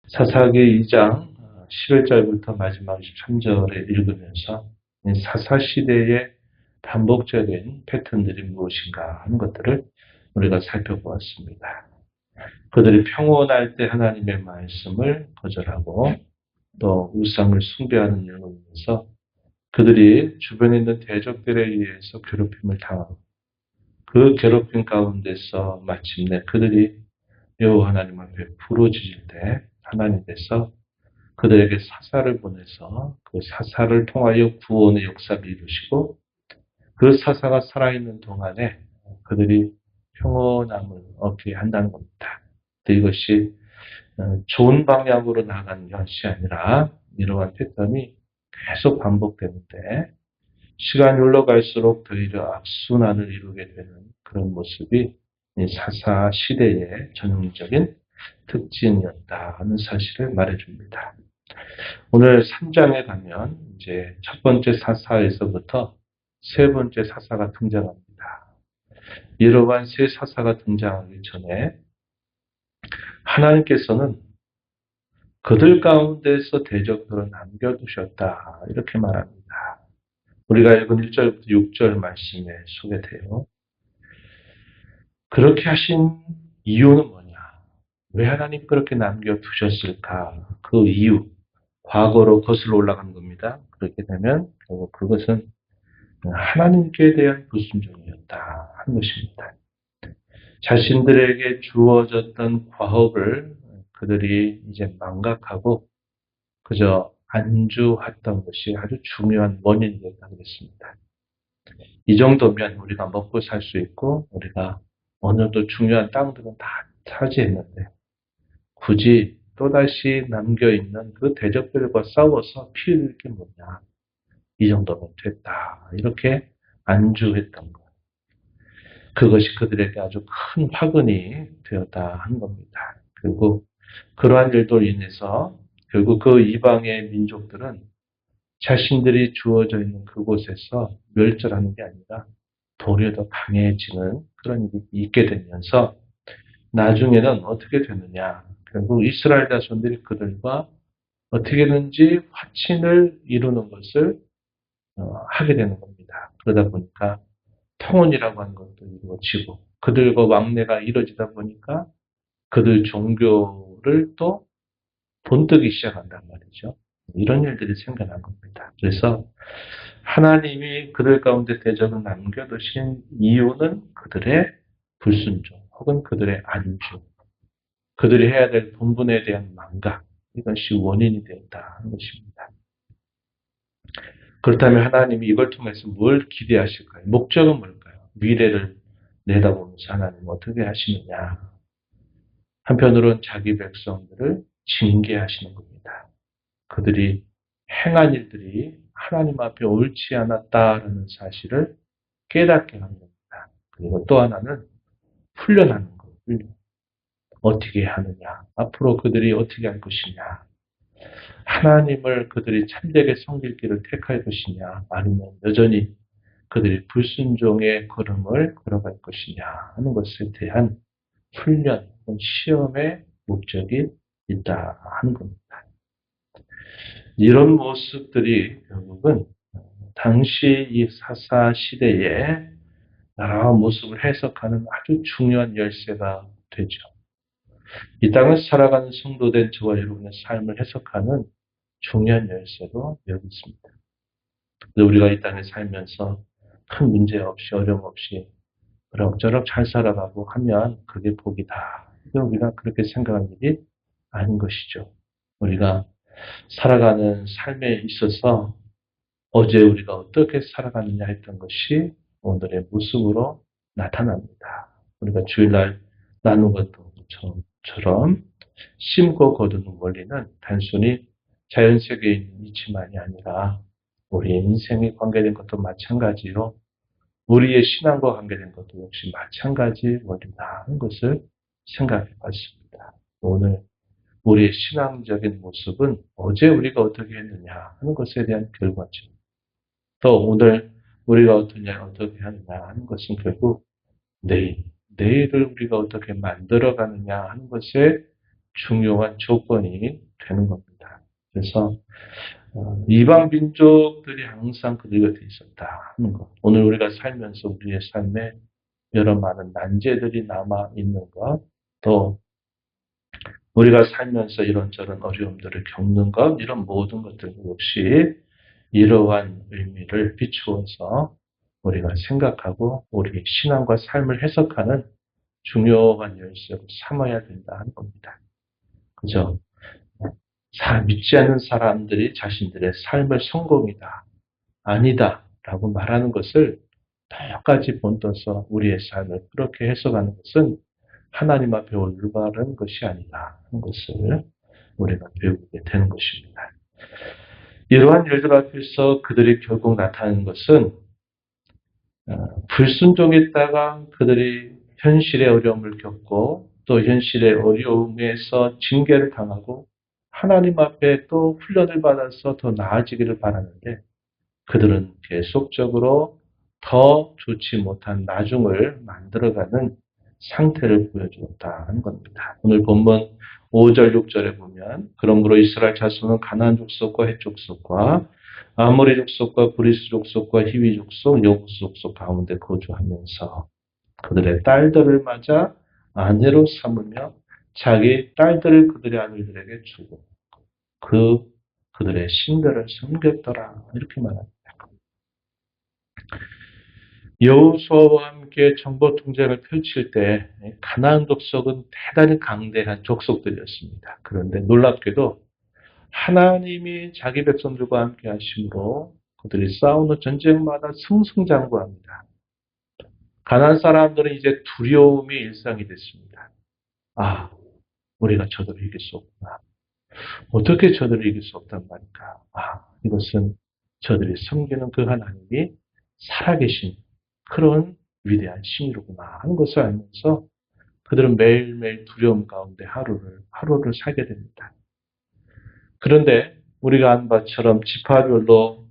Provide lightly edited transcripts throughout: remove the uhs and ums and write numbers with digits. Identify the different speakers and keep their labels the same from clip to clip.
Speaker 1: 사사기 2장 11절부터 마지막 13절에 읽으면서 사사시대의 반복적인 패턴들이 무엇인가 하는 것들을 우리가 살펴보았습니다. 그들이 평온할 때 하나님의 말씀을 거절하고 또 우상을 숭배하는 일을 보면서 그들이 주변에 있는 대적들에 의해서 괴롭힘을 당하고 그 괴롭힘 가운데서 마침내 그들이 여호와 하나님 앞에 부르짖을 때 하나님께서 그들에게 사사를 보내서 그 사사를 통하여 구원의 역사를 이루시고 그 사사가 살아있는 동안에 그들이 평온함을 얻게 한다는 겁니다. 이것이 좋은 방향으로 나가는 것이 아니라 이러한 패턴이 계속 반복되는데 시간이 흘러갈수록 더히려 악순환을 이루게 되는 그런 모습이 사사 시대의 전형적인 특징이었다 하는 사실을 말해줍니다. 오늘 3장에 가면 이제 첫 번째 사사에서부터 세 번째 사사가 등장합니다. 이러한 세 사사가 등장하기 전에 하나님께서는 그들 가운데서 대적들을 남겨두셨다 이렇게 말합니다. 우리가 읽은 1절부터 6절 말씀에 소개돼요. 그렇게 하신 이유는 뭐냐? 왜 하나님 그렇게 남겨두셨을까? 그 이유, 과거로 거슬러 올라간 겁니다. 그렇게 되면 결국 그것은 하나님께 대한 불순종이었다 하는 것입니다. 자신들에게 주어졌던 과업을 그들이 이제 망각하고 그저 안주했던 것이 아주 중요한 원인이 됐다고 했습니다. 이 정도면 우리가 먹고 살 수 있고 우리가 어느 정도 중요한 땅들은 다 차지했는데 굳이 또다시 남겨있는 그 대적들과 싸워서 피 흘릴 게 뭐냐. 이 정도면 됐다. 이렇게 안주했던 것. 그것이 그들에게 아주 큰 화근이 되었다 하는 겁니다. 그리고 그러한 일도 인해서 결국 그 이방의 민족들은 자신들이 주어져 있는 그곳에서 멸절하는 게 아니라 도리어 더 강해지는 그런 일이 있게 되면서 나중에는 어떻게 되느냐. 결국 이스라엘 자손들이 그들과 어떻게든지 화친을 이루는 것을 하게 되는 겁니다. 그러다 보니까 통혼이라고 하는 것도 이루어지고 그들과 왕래가 이루어지다 보니까 그들 종교를 또 본뜨기 시작한단 말이죠. 이런 일들이 생겨난 겁니다. 그래서 하나님이 그들 가운데 대적을 남겨두신 이유는 그들의 불순종 혹은 그들의 안주, 그들이 해야 될 본분에 대한 망각, 이것이 원인이 되었다 하는 것입니다. 그렇다면 하나님이 이걸 통해서 뭘 기대하실까요? 목적은 뭘까요? 미래를 내다보면서 하나님 어떻게 하시느냐. 한편으로는 자기 백성들을 징계하시는 겁니다. 그들이 행한 일들이 하나님 앞에 옳지 않았다라는 사실을 깨닫게 하는 겁니다. 그리고 또 하나는 훈련하는 거예요. 훈련. 어떻게 하느냐. 앞으로 그들이 어떻게 할 것이냐. 하나님을 그들이 참되게 섬길 길을 택할 것이냐. 아니면 여전히 그들이 불순종의 걸음을 걸어갈 것이냐 하는 것에 대한 훈련, 시험의 목적이 있다 하는 겁니다. 이런 모습들이 결국은 당시 이 사사 시대에 여러 모습을 해석하는 아주 중요한 열쇠가 되죠. 이 땅을 살아가는 성도된 저와 여러분의 삶을 해석하는 중요한 열쇠로 여기 있습니다. 우리가 이 땅에 살면서 큰 문제 없이 어려움 없이 그럭저럭 잘 살아가고 하면 그게 복이다. 우리가 그렇게 생각하는 일이 아닌 것이죠. 우리가 살아가는 삶에 있어서 어제 우리가 어떻게 살아가느냐 했던 것이 오늘의 모습으로 나타납니다. 우리가 주일날 나눈 것처럼 심고 거두는 원리는 단순히 자연세계에 있는 이치만이 아니라 우리의 인생에 관계된 것도 마찬가지로 우리의 신앙과 관계된 것도 역시 마찬가지 원리다 하는 것을 생각해 봤습니다. 오늘 우리의 신앙적인 모습은 어제 우리가 어떻게 했느냐 하는 것에 대한 결과죠. 또 오늘 우리가 어떻게 하느냐 하는 것은 결국 내일을 우리가 어떻게 만들어가느냐 하는 것에 중요한 조건이 되는 겁니다. 그래서 이방 민족들이 항상 그들 곁에 있었다 하는 것. 오늘 우리가 살면서 우리의 삶에 여러 많은 난제들이 남아 있는 것, 또 우리가 살면서 이런저런 어려움들을 겪는 것, 이런 모든 것들 역시 이러한 의미를 비추어서 우리가 생각하고 우리 신앙과 삶을 해석하는 중요한 열쇠로 삼아야 된다 하는 겁니다. 그죠? 믿지 않는 사람들이 자신들의 삶을 성공이다, 아니다 라고 말하는 것을 몇 가지 본떠서 우리의 삶을 그렇게 해석하는 것은 하나님 앞에 올바른 것이 아니다 하는 것을 우리가 배우게 되는 것입니다. 이러한 일들 앞에서 그들이 결국 나타나는 것은 불순종했다가 그들이 현실의 어려움을 겪고 또 현실의 어려움에서 징계를 당하고 하나님 앞에 또 훈련을 받아서 더 나아지기를 바라는데 그들은 계속적으로 더 좋지 못한 나중을 만들어가는 상태를 보여주었다는 겁니다. 오늘 본문 5절, 6절에 보면 그러므로 이스라엘 자손은 가나안 족속과 헷 족속과 아모리 족속과 브리스 족속과 히위 족속, 여부스 족속 가운데 거주하면서 그들의 딸들을 맞아 아내로 삼으며 자기 딸들을 그들의 아들들에게 주고 그들의 신들을 섬겼더라 이렇게 말합니다. 여호수아와 함께 정복 통쟁을 펼칠 때 가나안 족속은 대단히 강대한 족속들이었습니다. 그런데 놀랍게도 하나님이 자기 백성들과 함께 하심으로 그들이 싸우는 전쟁마다 승승장구합니다. 가나안 사람들은 이제 두려움이 일상이 됐습니다. 아, 우리가 저들을 이길 수 없구나. 어떻게 저들을 이길 수 없단 말인가. 이것은 저들이 섬기는 그 하나님이 살아계신 그런 위대한 신이로구나 하는 것을 알면서 그들은 매일매일 두려움 가운데 하루를 살게 됩니다. 그런데 우리가 한 바처럼 지파별로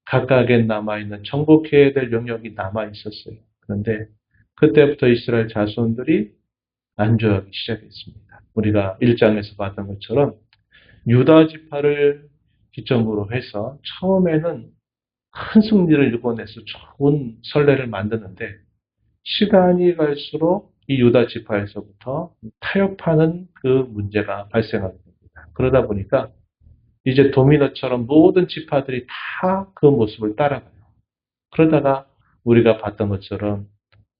Speaker 1: 각각에 남아있는 정복해야 될 영역이 남아있었어요. 그런데 그때부터 이스라엘 자손들이 안주하기 시작했습니다. 우리가 1장에서 봤던 것처럼 유다 지파를 기점으로 해서 처음에는 큰 승리를 일궈내서 좋은 선례를 만드는데 시간이 갈수록 이 유다 지파에서부터 타협하는 그 문제가 발생하게 됩니다. 그러다 보니까 이제 도미노처럼 모든 지파들이 다 그 모습을 따라가요. 그러다가 우리가 봤던 것처럼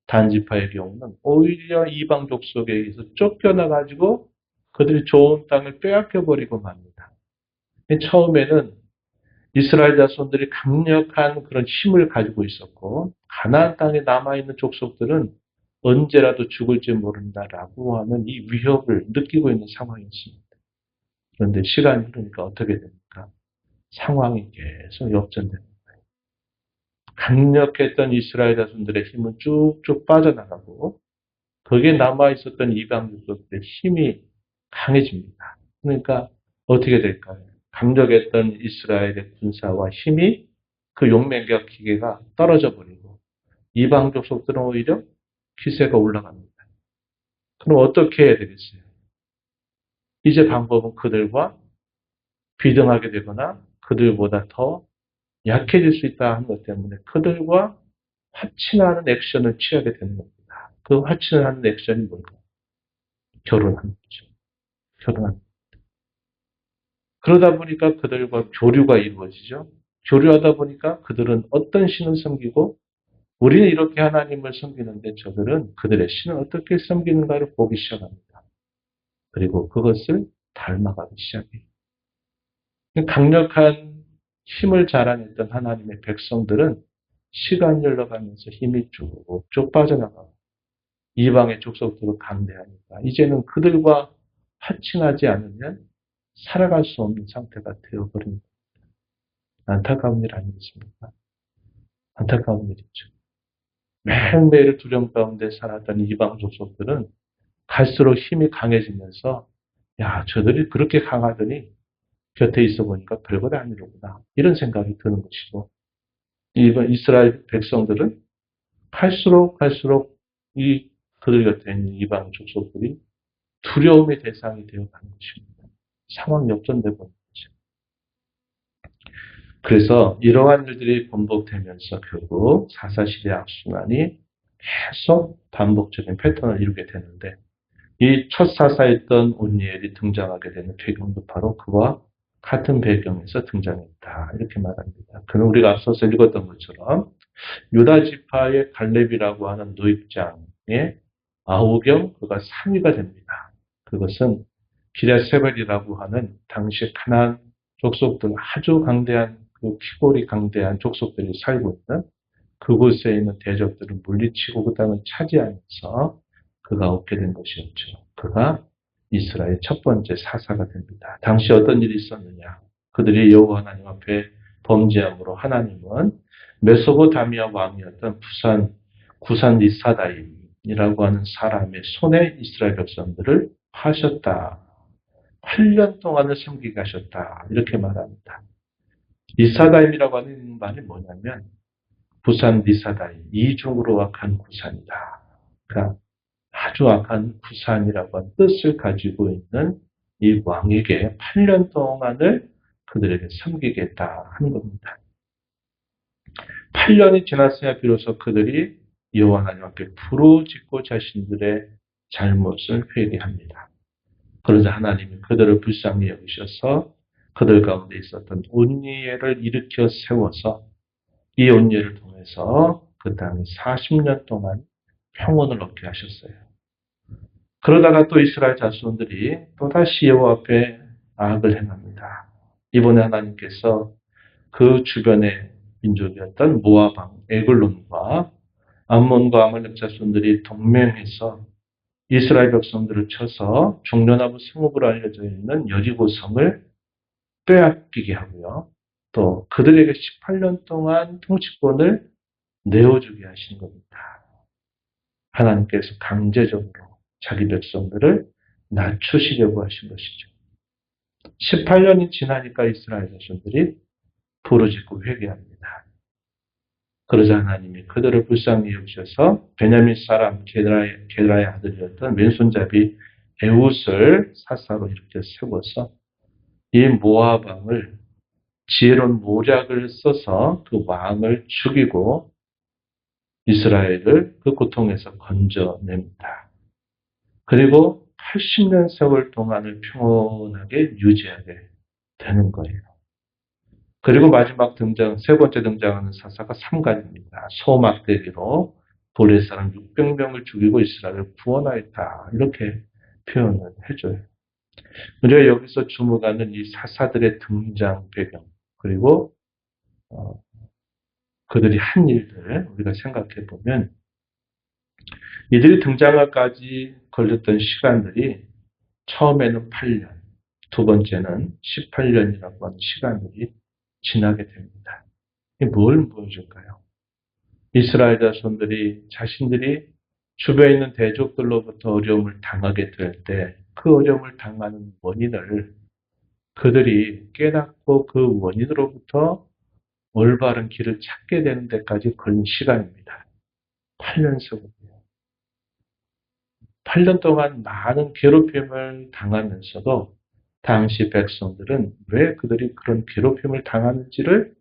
Speaker 1: 단지파의 경우는 오히려 이방 족속에 의해서 쫓겨나가지고 그들이 좋은 땅을 빼앗겨버리고 맙니다. 처음에는 이스라엘 자손들이 강력한 그런 힘을 가지고 있었고 가나안 땅에 남아있는 족속들은 언제라도 죽을지 모른다라고 하는 이 위협을 느끼고 있는 상황이었습니다. 그런데 시간이 흐르니까 어떻게 됩니까? 상황이 계속 역전됩니다. 강력했던 이스라엘 자손들의 힘은 쭉쭉 빠져나가고 거기에 남아있었던 이방 족속들의 힘이 강해집니다. 그러니까 어떻게 될까요? 강력했던 이스라엘의 군사와 힘이 그 용맹과 기계가 떨어져 버리고 이방 족속들은 오히려 기세가 올라갑니다. 그럼 어떻게 해야 되겠어요? 이제 방법은 그들과 비등하게 되거나 그들보다 더 약해질 수 있다 하는 것 때문에 그들과 화친하는 액션을 취하게 되는 겁니다. 그 화친하는 액션이 뭘까요? 결혼하는 거죠. 결혼하는 거. 그러다 보니까 그들과 교류가 이루어지죠. 교류하다 보니까 그들은 어떤 신을 섬기고 우리는 이렇게 하나님을 섬기는데 저들은 그들의 신을 어떻게 섬기는가를 보기 시작합니다. 그리고 그것을 닮아가기 시작해요. 강력한 힘을 자랑했던 하나님의 백성들은 시간이 흘러가면서 힘이 쭉쭉 빠져나가고 이방의 족속들은 강대하니까 이제는 그들과 화친하지 않으면 살아갈 수 없는 상태가 되어버립니다. 안타까운 일 아니겠습니까? 안타까운 일이죠. 매일매일 두려움 가운데 살았던 이방 족속들은 갈수록 힘이 강해지면서 야, 저들이 그렇게 강하더니 곁에 있어 보니까 별것 아니로구나. 이런 생각이 드는 것이고 이스라엘 백성들은 갈수록 이 그들 곁에 있는 이방 족속들이 두려움의 대상이 되어가는 것입니다. 상황 역전되고 있는 거죠. 그래서 이러한 일들이 반복되면서 결국 사사시대 악순환이 계속 반복적인 패턴을 이루게 되는데 이 첫 사사였던 온니엘이 등장하게 되는 배경도 바로 그와 같은 배경에서 등장했다. 이렇게 말합니다. 그는 우리가 앞서서 읽었던 것처럼 유다 지파의 갈렙이라고 하는 노입장의 아우경 그가 3위가 됩니다. 그것은 기랴세벨이라고 하는 당시 가나안 족속들 아주 강대한 그 키골이 강대한 족속들이 살고 있는 그곳에 있는 대적들을 물리치고 그 땅을 차지하면서 그가 얻게 된 것이었죠. 그가 이스라엘 첫 번째 사사가 됩니다. 당시 어떤 일이 있었느냐? 그들이 여호와 하나님 앞에 범죄함으로 하나님은 메소포타미아 왕이었던 구산 리사다임이라고 하는 사람의 손에 이스라엘 백성들을 파셨다. 8년 동안을 섬기게 하셨다. 이렇게 말합니다. 리사다임이라고 하는 말이 뭐냐면 구산 리사다임, 이중으로 악한 구산이다. 그러니까 아주 악한 구산이라고 하는 뜻을 가지고 있는 이 왕에게 8년 동안을 그들에게 섬기겠다 하는 겁니다. 8년이 지났어야 비로소 그들이 여호와 하나님 앞에 부르짖고 자신들의 잘못을 회개합니다. 그러자 하나님이 그들을 불쌍히 여기셔서 그들 가운데 있었던 온니엘을 일으켜 세워서 이 온니엘을 통해서 그 땅이 40년 동안 평온을 얻게 하셨어요. 그러다가 또 이스라엘 자손들이 또다시 여호와 앞에 악을 행합니다. 이번에 하나님께서 그 주변의 민족이었던 모압 왕 에글론과 암몬과 아말렉 자손들이 동맹해서 이스라엘 백성들을 쳐서 종려나무 성읍으로 알려져 있는 여리고성을 빼앗기게 하고요. 또 그들에게 18년 동안 통치권을 내어주게 하신 겁니다. 하나님께서 강제적으로 자기 백성들을 낮추시려고 하신 것이죠. 18년이 지나니까 이스라엘 자손들이 부르짖고 회개합니다. 그러자 하나님이 그들을 불쌍히 여기셔서 베냐민 사람 게라의 아들이었던 왼손잡이 에웃을 사사로 이렇게 세워서 이 모압 왕을 지혜로운 모략을 써서 그 왕을 죽이고 이스라엘을 그 고통에서 건져냅니다. 그리고 80년 세월 동안을 평온하게 유지하게 되는 거예요. 그리고 마지막 등장, 세 번째 등장하는 사사가 삼간입니다. 소막대기로 도레 사람 600명을 죽이고 이스라엘을 구원하였다. 이렇게 표현을 해줘요. 우리가 여기서 주목하는 이 사사들의 등장 배경, 그리고 그들이 한 일들 우리가 생각해 보면 이들이 등장하기까지 걸렸던 시간들이 처음에는 8년, 두 번째는 18년이라고 하는 시간들이 지나게 됩니다. 이게 뭘 보여줄까요? 이스라엘 자손들이 자신들이 주변에 있는 대족들로부터 어려움을 당하게 될 때 그 어려움을 당하는 원인을 그들이 깨닫고 그 원인으로부터 올바른 길을 찾게 되는 데까지 걸린 시간입니다. 8년 세월이에요. 8년 동안 많은 괴롭힘을 당하면서도 당시 백성들은 왜 그들이 그런 괴롭힘을 당하는지를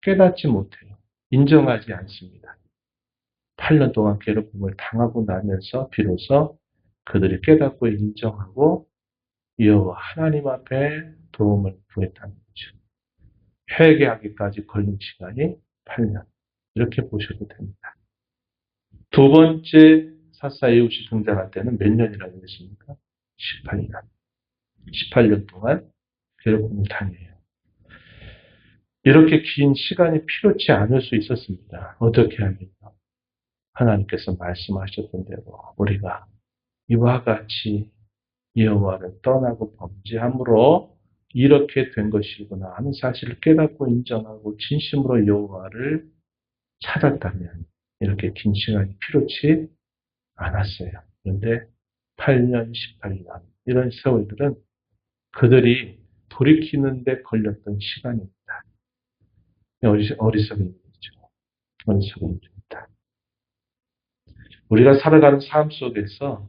Speaker 1: 깨닫지 못해요. 인정하지 않습니다. 8년 동안 괴롭힘을 당하고 나면서 비로소 그들이 깨닫고 인정하고 여호와 하나님 앞에 도움을 구했다는 거죠. 회개하기까지 걸린 시간이 8년. 이렇게 보셔도 됩니다. 두 번째 사사 이웃이 등장할 때는 몇 년이라고 했습니까? 18년. 18년 동안 괴롭힘을 당해요. 이렇게 긴 시간이 필요치 않을 수 있었습니다. 어떻게 하면 하나님께서 말씀하셨던 대로 우리가 이와 같이 여호와를 떠나고 범죄함으로 이렇게 된 것이구나 하는 사실을 깨닫고 인정하고 진심으로 여호와를 찾았다면 이렇게 긴 시간이 필요치 않았어요. 그런데 8년, 18년 이런 세월들은 그들이 돌이키는 데 걸렸던 시간입니다. 어리석은 일이죠. 어리석은 일입니다. 우리가 살아가는 삶 속에서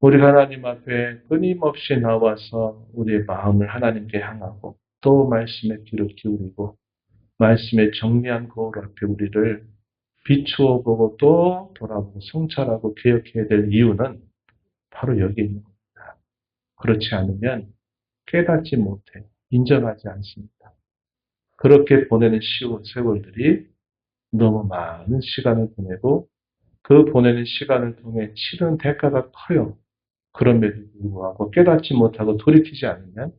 Speaker 1: 우리 하나님 앞에 끊임없이 나와서 우리의 마음을 하나님께 향하고 또 말씀에 귀를 기울이고 말씀의 정리한 거울 앞에 우리를 비추어 보고 또 돌아보고 성찰하고 개혁해야 될 이유는 바로 여기 있는 겁니다. 그렇지 않으면 깨닫지 못해 인정하지 않습니다. 그렇게 보내는 세월들이 너무 많은 시간을 보내고 그 보내는 시간을 통해 치른 대가가 커요. 그럼에도 불구하고 깨닫지 못하고 돌이키지 않으면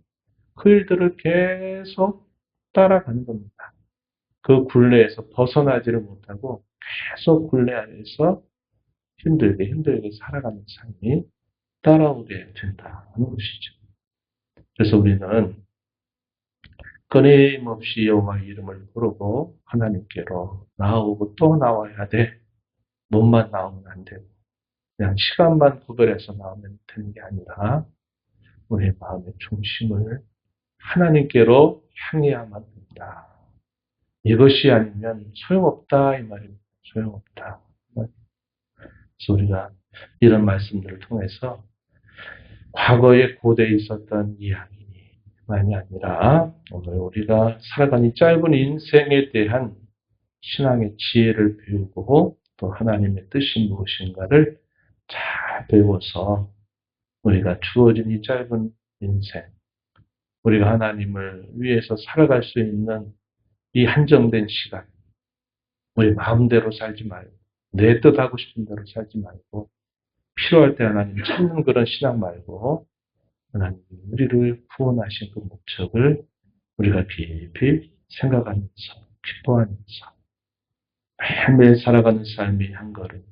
Speaker 1: 그 일들을 계속 따라가는 겁니다. 그 굴레에서 벗어나지를 못하고 계속 굴레 안에서 힘들게 살아가는 삶이 따라오게 된다는 것이죠. 그래서 우리는 끊임없이 여호와의 이름을 부르고 하나님께로 나오고 또 나와야 돼. 몸만 나오면 안 되고 그냥 시간만 구별해서 나오면 되는 게 아니라 우리의 마음의 중심을 하나님께로 향해야만 된다. 이것이 아니면 소용없다 이 말입니다. 소용없다. 그래서 우리가 이런 말씀들을 통해서 과거에 고대에 있었던 이야기만이 아니라 오늘 우리가 살아가는 짧은 인생에 대한 신앙의 지혜를 배우고 또 하나님의 뜻이 무엇인가를 잘 배워서 우리가 주어진 이 짧은 인생, 우리가 하나님을 위해서 살아갈 수 있는 이 한정된 시간, 우리 마음대로 살지 말고 내 뜻하고 싶은 대로 살지 말고 필요할 때 하나님 찾는 그런 신앙 말고 하나님이 우리를 구원하신 그 목적을 우리가 깊이 생각하면서 기뻐하면서 매일매일 살아가는 삶이 한 걸음,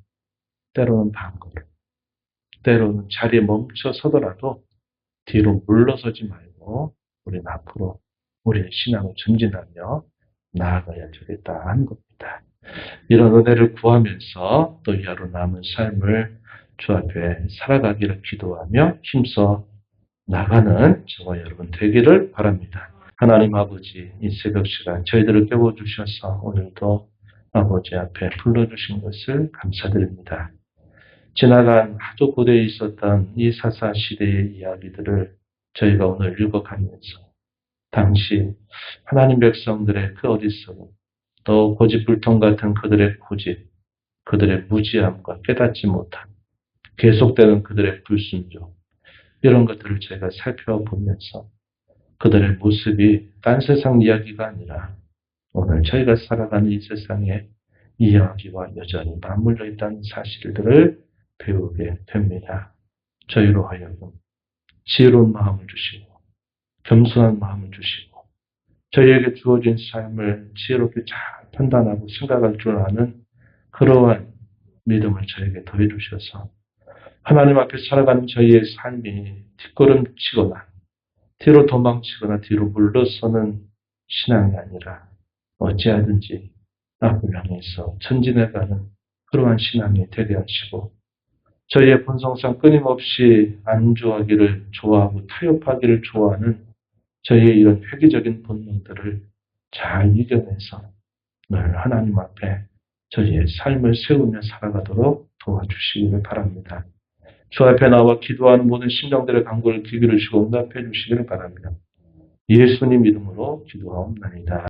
Speaker 1: 때로는 반 걸음, 때로는 자리에 멈춰 서더라도 뒤로 물러서지 말고 우리는 앞으로 우리의 신앙을 전진하며 나아가야 되겠다 하는 겁니다. 이런 은혜를 구하면서 또 이 하루 남은 삶을 주 앞에 살아가기를 기도하며 힘써 나가는 저와 여러분 되기를 바랍니다. 하나님 아버지, 이 새벽 시간 저희들을 깨워주셔서 오늘도 아버지 앞에 불러주신 것을 감사드립니다. 지나간 아주 고대에 있었던 이 사사시대의 이야기들을 저희가 오늘 읽어가면서 당시 하나님 백성들의 그 어리석음, 또 고집불통 같은 그들의 고집, 그들의 무지함과 깨닫지 못함, 계속되는 그들의 불순종, 이런 것들을 저희가 살펴보면서 그들의 모습이 딴 세상 이야기가 아니라 오늘 저희가 살아가는 이 세상의 이야기와 여전히 맞물려 있다는 사실들을 배우게 됩니다. 저희로 하여금 지혜로운 마음을 주시고 겸손한 마음을 주시고 저희에게 주어진 삶을 지혜롭게 잘 판단하고 생각할 줄 아는 그러한 믿음을 저에게 더해 주셔서 하나님 앞에 살아가는 저희의 삶이 뒷걸음치거나 뒤로 도망치거나 뒤로 물러서는 신앙이 아니라 어찌하든지 앞을 향해서 전진해가는 그러한 신앙이 되게 하시고 저희의 본성상 끊임없이 안주하기를 좋아하고 타협하기를 좋아하는 저희의 이런 회귀적인 본능들을 잘 이겨내서 늘 하나님 앞에 저희의 삶을 세우며 살아가도록 도와주시기를 바랍니다. 주 앞에 나와 기도하는 모든 심령들의 간구를 귀 기울이시고 응답해 주시기를 바랍니다. 예수님 이름으로 기도하옵나이다.